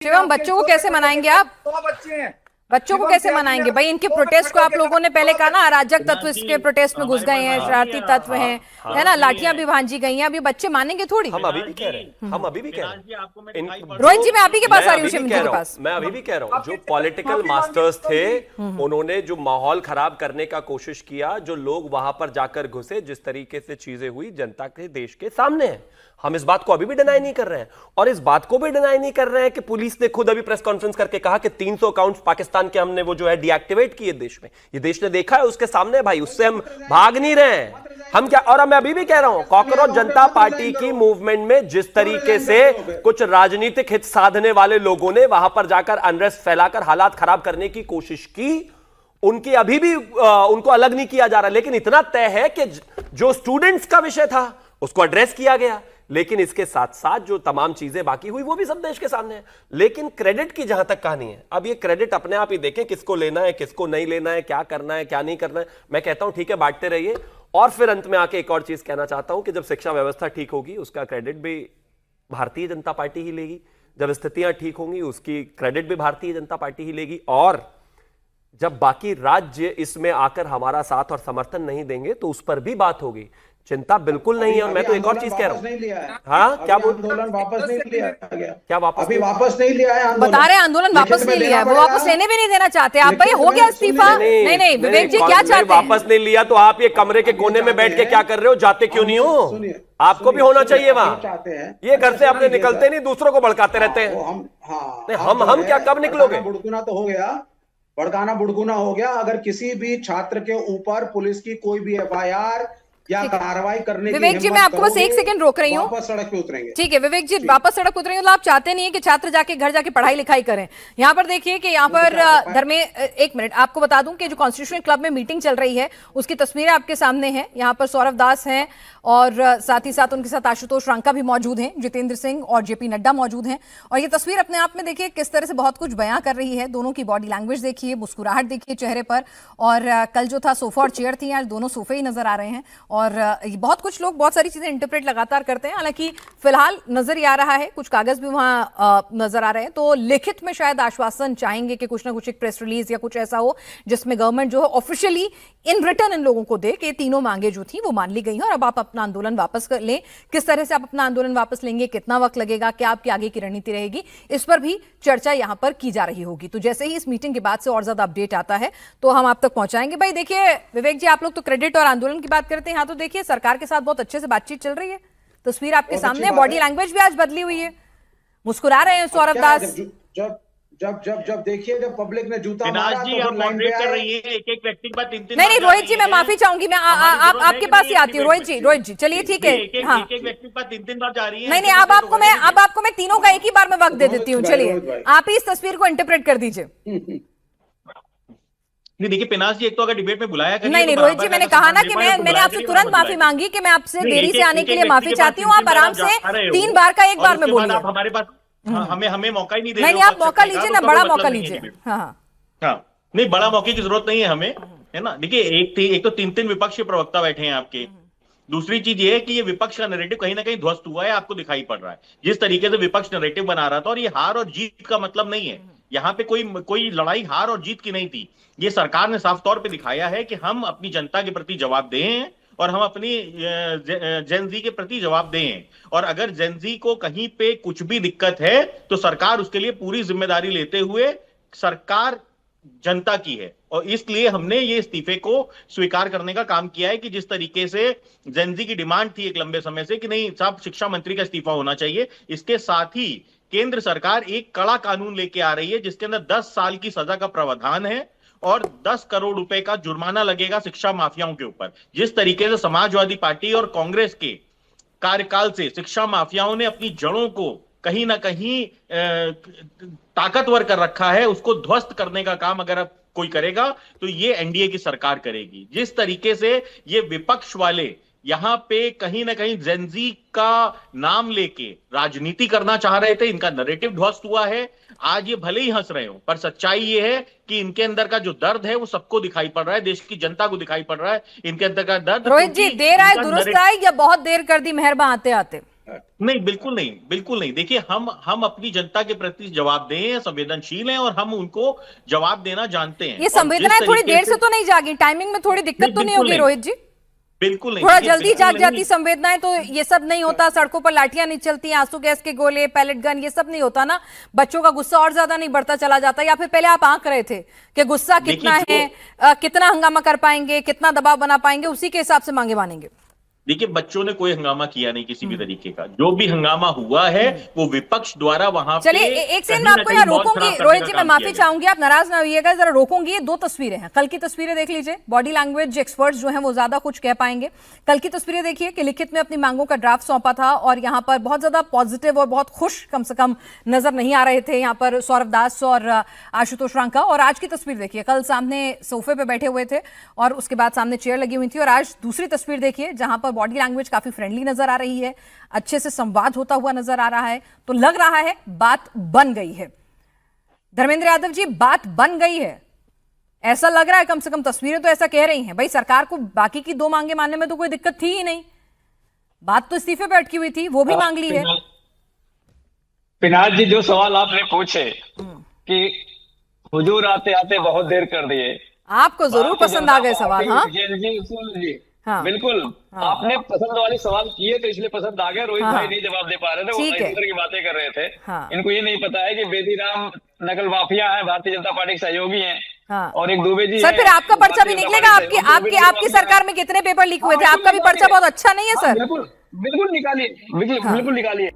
शिवम, बच्चों को कैसे मनाएंगे आप? 100 बच्चे हैं। बच्चों को कैसे मनाएंगे भाई? इनके प्रोटेस्ट को आप लोगों ने पहले कहा ना, अराजक तत्व इसके प्रोटेस्ट में घुस गए हैं, शरारती तत्व हैं, है ना, लाठियां भी भांजी गई हैं। अभी बच्चे मानेंगे थोड़ी। हम अभी भी कह रहे हैं, हम अभी भी कह रहे हैं। रोहित जी, मैं आप ही के पास आ रही हूँ, शिवम जी के पास। मैं अभी भी कह रहा हूँ, जो पॉलिटिकल मास्टर्स थे उन्होंने जो माहौल खराब करने का कोशिश किया, जो लोग वहां पर जाकर घुसे, जिस तरीके से चीजें हुई जनता के देश के सामने है। हम इस बात को अभी भी डिनाई नहीं कर रहे हैं और इस बात को भी डिनाई नहीं कर रहे हैं कि पुलिस ने खुद अभी प्रेस कॉन्फ्रेंस करके कहा कि 300 अकाउंट्स पाकिस्तान के हमने वो जो है डीएक्टिवेट किए देश में। ये देश ने देखा है, उसके सामने भाई, उससे हम भाग नहीं रहे हैं। हम क्या, और मैं अभी भी कह रहा हूं, कॉकरोच जनता पार्टी की मूवमेंट में जिस तरीके से कुछ राजनीतिक हित साधने वाले लोगों ने वहां पर जाकर अनरेस्ट फैलाकर हालात खराब करने की कोशिश की, उनकी अभी भी उनको अलग नहीं किया जा रहा। लेकिन इतना तय है कि जो स्टूडेंट्स का विषय था उसको एड्रेस किया गया, लेकिन इसके साथ साथ जो तमाम चीजें बाकी हुई वो भी सब देश के सामने है। लेकिन क्रेडिट की जहां तक कहानी है, अब ये क्रेडिट अपने आप ही देखें किसको लेना है, किसको नहीं लेना है, क्या करना है, क्या नहीं करना है। मैं कहता हूं ठीक है, बांटते रहिए। और फिर अंत में आके एक और चीज कहना चाहता हूं कि जब शिक्षा व्यवस्था ठीक होगी उसका क्रेडिट भी भारतीय जनता पार्टी ही लेगी। जब स्थितियां ठीक होंगी उसकी क्रेडिट भी भारतीय जनता पार्टी ही लेगी। और जब बाकी राज्य इसमें आकर हमारा साथ और समर्थन नहीं देंगे तो उस पर भी बात होगी। चिंता बिल्कुल नहीं है। और मैं तो एक और चीज कह रहा हूँ, हाँ क्या बोल, आंदोलन वापस नहीं लिया गया, क्या वापस अभी वापस नहीं लिया है, बता रहे हैं आंदोलन वापस नहीं लिया है, वो वापस लेने भी नहीं देना चाहते आप। भाई हो गया इस्तीफा? नहीं, विवेक जी क्या चाहते हैं? वापस नहीं लिया तो आप ये कमरे के कोने में बैठ के क्या कर रहे हो? जाते क्यों नहीं हो? आपको भी होना चाहिए वहां। ये घर से अपने निकलते नहीं, दूसरों को भड़काते रहते हैं। हम क्या, कब निकलोगे? बुड़कुना तो हो गया, भड़काना बुड़कुना हो गया। अगर किसी भी छात्र के ऊपर पुलिस की कोई भी एफआईआर या कार्रवाई करने की विवेक जी, मैं आपको बस एक सेकंड रोक रही हूँ, वापस सड़क पे उतरेंगे। ठीक है विवेक जी, वापस सड़क पे उतरेंगे। तो आप चाहते नहीं है कि छात्र जाके घर जाके पढ़ाई लिखाई करें? यहाँ पर देखिए कि यहाँ पर एक मिनट आपको बता दूं कि जो कॉन्स्टिट्यूशन क्लब में मीटिंग चल रही है उसकी तस्वीरें आपके सामने हैं। यहाँ पर सौरभ दास हैं और साथ ही साथ उनके साथ आशुतोष रांका भी मौजूद हैं, जितेंद्र सिंह और जेपी नड्डा मौजूद हैं। और ये तस्वीर अपने आप में देखिए किस तरह से बहुत कुछ बयां कर रही है। दोनों की बॉडी लैंग्वेज देखिए, मुस्कुराहट देखिए चेहरे पर। और कल जो था सोफा और चेयर थी, आज दोनों सोफे ही नजर आ रहे हैं। और बहुत कुछ लोग बहुत सारी चीजें इंटरप्रेट लगातार करते हैं। हालांकि फिलहाल नजर ही आ रहा है, कुछ कागज भी वहां नजर आ रहे हैं। तो लिखित में शायद आश्वासन चाहेंगे कि कुछ ना कुछ एक प्रेस रिलीज या कुछ ऐसा हो जिसमें गवर्नमेंट जो है ऑफिशियली इन रिटर्न इन लोगों को दे कि तीनों मांगे जो थी वो मान ली गई हैं और अब आप अपना आंदोलन वापस कर लें। किस तरह से आप अपना आंदोलन वापस लेंगे, कितना वक्त लगेगा, क्या आपकी आगे की रणनीति रहेगी, इस पर भी चर्चा यहां पर की जा रही होगी। तो जैसे ही इस मीटिंग के बाद से और ज्यादा अपडेट आता है तो हम आप तक पहुंचाएंगे। भाई देखिए विवेक जी, आप लोग तो क्रेडिट और आंदोलन की बात करते हैं, यहाँ तो देखिए सरकार के साथ बहुत अच्छे से बातचीत चल रही है। तस्वीर आपके सामने, बॉडी लैंग्वेज भी आज बदली हुई है, मुस्कुरा रहे हैं सौरभ दास। जब देखिए, जब पब्लिक ने जूता मारा जी, आप मॉडरेट कर रही हैं, एक व्यक्ति के बाद तीन नहीं रोहित जी, मैं माफी चाहूंगी, मैं आपके पास ही आती हूँ। रोहित जी चलिए ठीक है, हाँ एक व्यक्ति के बाद तीन बार जा रही है। नहीं, अब आपको मैं तीनों का एक ही बार में वक्त दे देती हूँ। चलिए आप ही इस तस्वीर को इंटरप्रेट कर दीजिए। नहीं देखिए पिनाज जी, एक तो अगर डिबेट में बुलाया नहीं रोहित जी, मैंने कहा ना कि मैंने आपसे तुरंत माफी मांगी कि मैं आपसे देरी से आने के लिए माफी चाहती हूँ। आप आराम से 3 बार का एक बार में बोलिए। आप हमारे पास हमें मौका ही नहीं दे रहे। नहीं, आप मौका लीजिए ना, बड़ा मौका लीजिए। हाँ नहीं, बड़ा मौके की जरूरत नहीं है हमें, है ना। देखिए एक तो तीन विपक्षी प्रवक्ता बैठे हैं आपके। दूसरी चीज ये है कि ये विपक्ष का नैरेटिव कहीं ना कहीं ध्वस्त हुआ है, आपको दिखाई पड़ रहा है जिस तरीके से विपक्ष नैरेटिव बना रहा था। और ये हार और जीत का मतलब नहीं है, यहाँ पे कोई लड़ाई हार और जीत की नहीं थी। ये सरकार ने साफ तौर पे दिखाया है कि हम अपनी जनता के प्रति जवाबदेह हैं और हम अपनी जेनजी के प्रति जवाबदेह हैं। और अगर जेनजी को कहीं पे कुछ भी दिक्कत है तो सरकार उसके लिए पूरी जिम्मेदारी लेते हुए, सरकार जनता की है। और इसलिए हमने ये इस्तीफे को स्वीकार करने का काम किया है कि जिस तरीके से जेनजी की डिमांड थी एक लंबे समय से कि नहीं साहब, शिक्षा मंत्री का इस्तीफा होना चाहिए। इसके साथ ही केंद्र सरकार एक कड़ा कानून लेके आ रही है जिसके अंदर 10 साल की सजा का प्रावधान है और 10 करोड़ रुपए का जुर्माना लगेगा शिक्षा माफियाओं के ऊपर। जिस तरीके से समाजवादी पार्टी और कांग्रेस के कार्यकाल से शिक्षा माफियाओं ने अपनी जड़ों को कहीं ना कहीं ताकतवर कर रखा है, उसको ध्वस्त करने का काम अगर अब कोई करेगा तो ये एनडीए की सरकार करेगी। जिस तरीके से ये विपक्ष वाले यहां पे कहीं ना कहीं जेनजी का नाम लेके राजनीति करना चाह रहे थे, इनका नैरेटिव ध्वस्त हुआ है। आज ये भले ही हंस रहे हो पर सच्चाई ये है कि इनके अंदर का जो दर्द है वो सबको दिखाई पड़ रहा है, देश की जनता को दिखाई पड़ रहा है इनके अंदर का दर्द। रोहित जी, देर आए दुरुस्त आए या बहुत देर कर दी मेहरबान आते आते? नहीं, बिल्कुल नहीं, बिल्कुल नहीं। देखिए, हम अपनी जनता के प्रति जवाबदेह हैं, संवेदनशील हैं और हम उनको जवाब देना जानते हैं। ये संवेदनाएं थोड़ी देर से तो नहीं जागी, टाइमिंग में थोड़ी दिक्कत तो नहीं होगी रोहित जी? बिल्कुल नहीं, थोड़ा देखिए, जल्दी बिल्कुल जाग नहीं। जाती संवेदनाएं तो ये सब नहीं होता, सड़कों पर लाठियां नहीं चलती, आंसू गैस के गोले, पैलेट गन, ये सब नहीं होता ना, बच्चों का गुस्सा और ज्यादा नहीं बढ़ता चला जाता? या फिर पहले आप आंक रहे थे कि गुस्सा कितना है, कितना हंगामा कर पाएंगे, कितना दबाव बना पाएंगे, उसी के हिसाब से मांगे मानेंगे? देखिए, बच्चों ने कोई हंगामा किया नहीं किसी भी तरीके का। जो भी हंगामा हुआ है वो विपक्ष द्वारा वहां पे। चलिए एक सेकंड मैं आपको यहाँ रोकूंगी रोहित जी, मैं माफी चाहूंगी, आप नाराज ना होइएगा, जरा रोकूंगी। ये दो तस्वीरें हैं, कल की तस्वीरें देख लीजिए, बॉडी लैंग्वेज एक्सपर्ट्स जो हैं वो ज्यादा कुछ कह पाएंगे। कल की तस्वीरें देखिए कि लिखित में अपनी मांगों का ड्राफ्ट सौंपा था और यहाँ पर बहुत ज्यादा पॉजिटिव और बहुत खुश कम से कम नजर नहीं आ रहे थे यहाँ पर सौरभ दास और आशुतोष रांका। और आज की तस्वीर देखिए, कल सामने सोफे पे बैठे हुए थे और उसके बाद सामने चेयर लगी हुई थी, और आज दूसरी तस्वीर देखिए जहां पर बॉडी लैंग्वेज काफी फ्रेंडली नजर आ रही है, अच्छे से संवाद होता हुआ नजर आ रहा है, तो लग रहा है बात बन गई है। धर्मेंद्र यादव जी, बात बन गई है ऐसा लग रहा है, कम से कम तस्वीरें तो ऐसा कह रही हैं। भाई सरकार को बाकी की दो मांगे मानने में तो कोई दिक्कत थी ही नहीं, बात तो इस्तीफे पे अटकी हुई थी, वो भी मांग ली है। पिनाक जी, जो सवाल आपने पूछे कि हुजूर आते आते बहुत देर कर दिए, आपको जरूर पसंद आ गए सवाल। हाँ जी, हाँ, बिल्कुल। आपने पसंद वाले सवाल किए तो इसलिए पसंद आ गए। रोहित भाई नहीं जवाब दे पा रहे थे, वो ठीक है। इस तरह की बातें कर रहे थे। हाँ। इनको ये नहीं पता है कि बेदीराम नकल माफिया है, भारतीय जनता पार्टी के सहयोगी हैं। हाँ। और एक दुबे जी सर हैं, फिर आपका पर्चा भी भारतीय जनता निकलेगा? पार्टी आपकी के आपकी सहयोगी आपकी हैं। सरकार में कितने पेपर लीक हुए थे? हाँ, आपका भी पर्चा बहुत अच्छा नहीं है सर? बिल्कुल बिल्कुल निकालिए, बिल्कुल निकालिए।